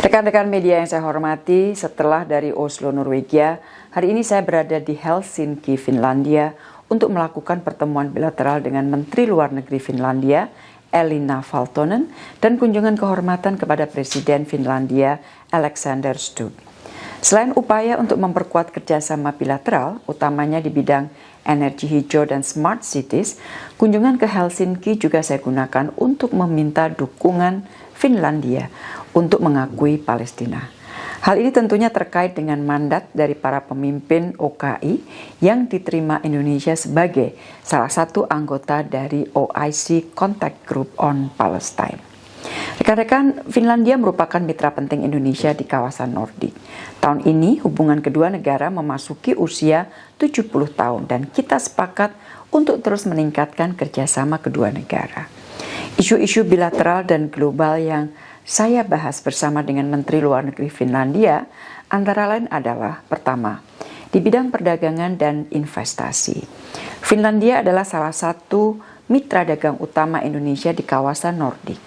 Rekan-rekan media yang saya hormati, setelah dari Oslo, Norwegia, hari ini saya berada di Helsinki, Finlandia untuk melakukan pertemuan bilateral dengan Menteri Luar Negeri Finlandia, Elina Valtonen, dan kunjungan kehormatan kepada Presiden Finlandia, Alexander Stubb. Selain upaya untuk memperkuat kerjasama bilateral, utamanya di bidang energi hijau dan smart cities, kunjungan ke Helsinki juga saya gunakan untuk meminta dukungan Finlandia untuk mengakui Palestina. Hal ini tentunya terkait dengan mandat dari para pemimpin OKI yang diterima Indonesia sebagai salah satu anggota dari OIC Contact Group on Palestine. Rekan-rekan, Finlandia merupakan mitra penting Indonesia di kawasan Nordik. Tahun ini hubungan kedua negara memasuki usia 70 tahun dan kita sepakat untuk terus meningkatkan kerjasama kedua negara. Isu-isu bilateral dan global yang saya bahas bersama dengan Menteri Luar Negeri Finlandia antara lain adalah: pertama, di bidang perdagangan dan investasi. Finlandia adalah salah satu mitra dagang utama Indonesia di kawasan Nordik.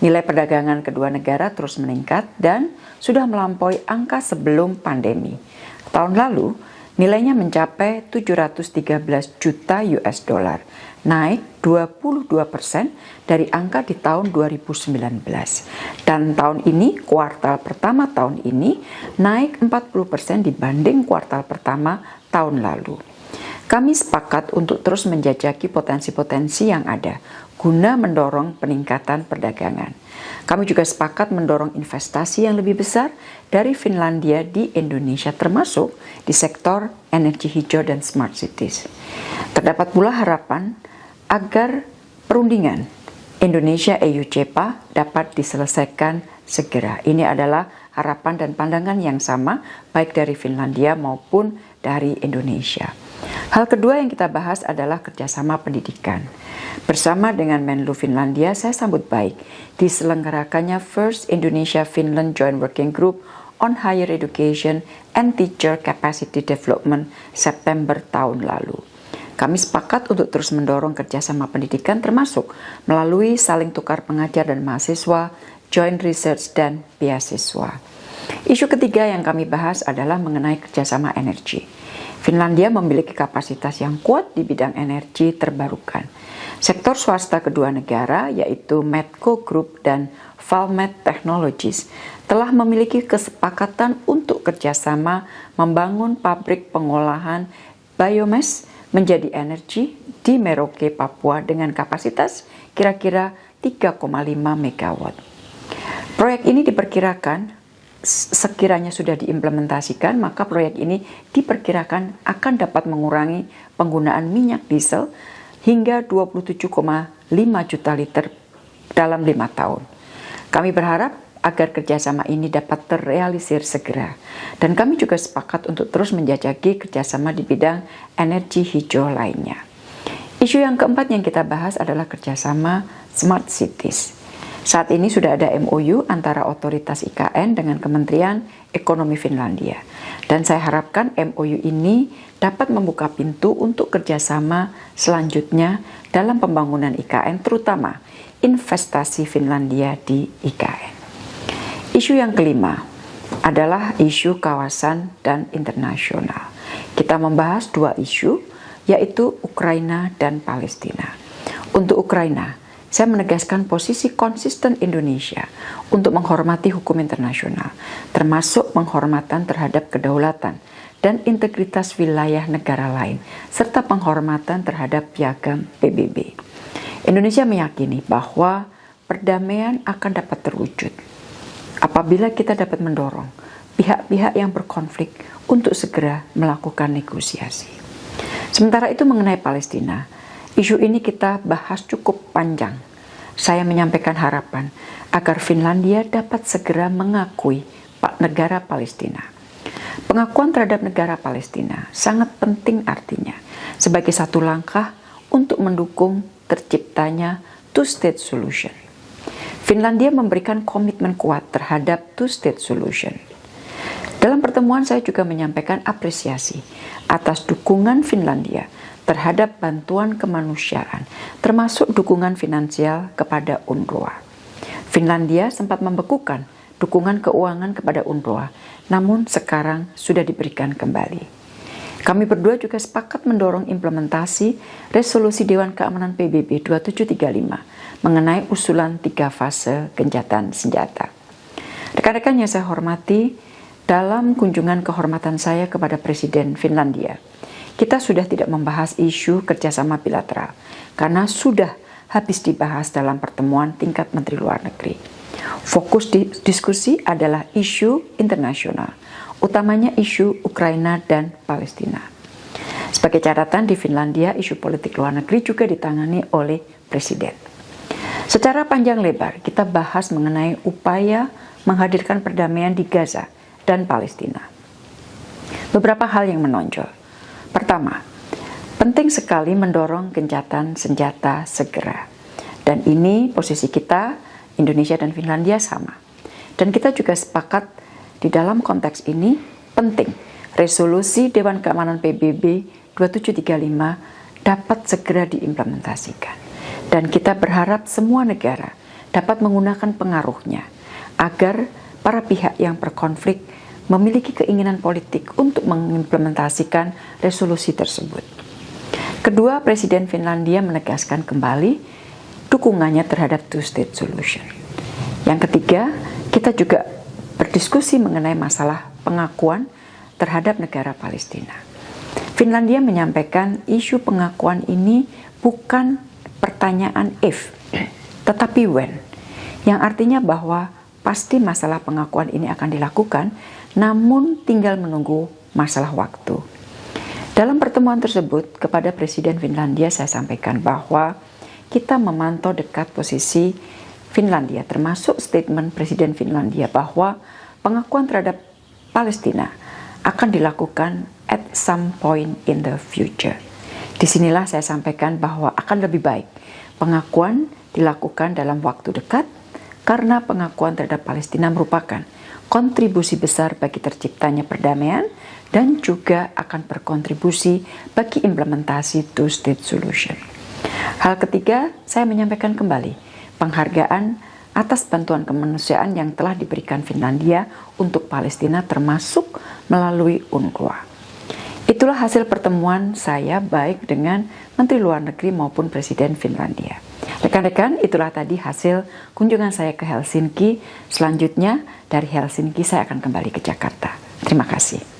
Nilai perdagangan kedua negara terus meningkat dan sudah melampaui angka sebelum pandemi. Tahun lalu, nilainya mencapai 713 juta US dollar, naik 22% dari angka di tahun 2019. Dan tahun ini, kuartal pertama tahun ini, naik 40% dibanding kuartal pertama tahun lalu. Kami sepakat untuk terus menjajaki potensi-potensi yang ada, guna mendorong peningkatan perdagangan. Kami juga sepakat mendorong investasi yang lebih besar dari Finlandia di Indonesia, termasuk di sektor energi hijau dan smart cities. Terdapat pula harapan agar perundingan Indonesia-EU CEPA dapat diselesaikan segera. Ini adalah harapan dan pandangan yang sama baik dari Finlandia maupun dari Indonesia. Hal kedua yang kita bahas adalah kerjasama pendidikan. Bersama dengan Menlu Finlandia, saya sambut baik diselenggarakannya First Indonesia-Finland Joint Working Group on Higher Education and Teacher Capacity Development September tahun lalu. Kami sepakat untuk terus mendorong kerjasama pendidikan termasuk melalui saling tukar pengajar dan mahasiswa, joint research, dan beasiswa. Isu ketiga yang kami bahas adalah mengenai kerjasama energi. Finlandia memiliki kapasitas yang kuat di bidang energi terbarukan. Sektor swasta kedua negara, yaitu Medco Group dan Valmet Technologies, telah memiliki kesepakatan untuk kerjasama membangun pabrik pengolahan biomass menjadi energi di Merauke, Papua dengan kapasitas kira-kira 3,5 megawatt. Proyek ini diperkirakan sekiranya sudah diimplementasikan, maka proyek ini diperkirakan akan dapat mengurangi penggunaan minyak diesel hingga 27,5 juta liter dalam 5 tahun. Kami berharap agar kerjasama ini dapat terrealisir segera. Dan kami juga sepakat untuk terus menjajaki kerjasama di bidang energi hijau lainnya. Isu yang keempat yang kita bahas adalah kerjasama smart cities. Saat ini sudah ada MOU antara otoritas IKN dengan Kementerian Ekonomi Finlandia. Dan saya harapkan MOU ini dapat membuka pintu untuk kerjasama selanjutnya dalam pembangunan IKN, terutama investasi Finlandia di IKN. Isu yang kelima adalah isu kawasan dan internasional. Kita membahas dua isu, yaitu Ukraina dan Palestina. Untuk Ukraina, saya menegaskan posisi konsisten Indonesia untuk menghormati hukum internasional, termasuk penghormatan terhadap kedaulatan dan integritas wilayah negara lain, serta penghormatan terhadap piagam PBB. Indonesia meyakini bahwa perdamaian akan dapat terwujud apabila kita dapat mendorong pihak-pihak yang berkonflik untuk segera melakukan negosiasi. Sementara itu mengenai Palestina, isu ini kita bahas cukup panjang. Saya menyampaikan harapan agar Finlandia dapat segera mengakui negara Palestina. Pengakuan terhadap negara Palestina sangat penting artinya sebagai satu langkah untuk mendukung terciptanya two-state solution. Finlandia memberikan komitmen kuat terhadap two-state solution. Dalam pertemuan saya juga menyampaikan apresiasi atas dukungan Finlandia terhadap bantuan kemanusiaan, termasuk dukungan finansial kepada UNRWA. Finlandia sempat membekukan dukungan keuangan kepada UNRWA, namun sekarang sudah diberikan kembali. Kami berdua juga sepakat mendorong implementasi resolusi Dewan Keamanan PBB 2735 mengenai usulan 3 fase gencatan senjata. Rekan-rekan yang saya hormati, dalam kunjungan kehormatan saya kepada Presiden Finlandia, kita sudah tidak membahas isu kerjasama bilateral karena sudah habis dibahas dalam pertemuan tingkat Menteri Luar Negeri. Fokus diskusi adalah isu internasional, utamanya isu Ukraina dan Palestina. Sebagai catatan, di Finlandia isu politik luar negeri juga ditangani oleh Presiden. Secara panjang lebar kita bahas mengenai upaya menghadirkan perdamaian di Gaza dan Palestina. Beberapa hal yang menonjol. Pertama, penting sekali mendorong gencatan senjata segera. Dan ini posisi kita, Indonesia dan Finlandia sama. Dan kita juga sepakat di dalam konteks ini penting resolusi Dewan Keamanan PBB 2735 dapat segera diimplementasikan. Dan kita berharap semua negara dapat menggunakan pengaruhnya agar para pihak yang berkonflik memiliki keinginan politik untuk mengimplementasikan resolusi tersebut. Kedua, Presiden Finlandia menegaskan kembali dukungannya terhadap two-state solution. Yang ketiga, kita juga berdiskusi mengenai masalah pengakuan terhadap negara Palestina. Finlandia menyampaikan isu pengakuan ini bukan pertanyaan if, tetapi when, yang artinya bahwa pasti masalah pengakuan ini akan dilakukan, namun tinggal menunggu masalah waktu. Dalam pertemuan tersebut, kepada Presiden Finlandia saya sampaikan bahwa kita memantau dekat posisi Finlandia, termasuk statement Presiden Finlandia bahwa pengakuan terhadap Palestina akan dilakukan at some point in the future. Disinilah saya sampaikan bahwa akan lebih baik pengakuan dilakukan dalam waktu dekat karena pengakuan terhadap Palestina merupakan kontribusi besar bagi terciptanya perdamaian dan juga akan berkontribusi bagi implementasi two-state solution. Hal ketiga, saya menyampaikan kembali penghargaan atas bantuan kemanusiaan yang telah diberikan Finlandia untuk Palestina termasuk melalui UNRWA. Itulah hasil pertemuan saya baik dengan Menteri Luar Negeri maupun Presiden Finlandia. Rekan-rekan, itulah tadi hasil kunjungan saya ke Helsinki. Selanjutnya dari Helsinki saya akan kembali ke Jakarta. Terima kasih.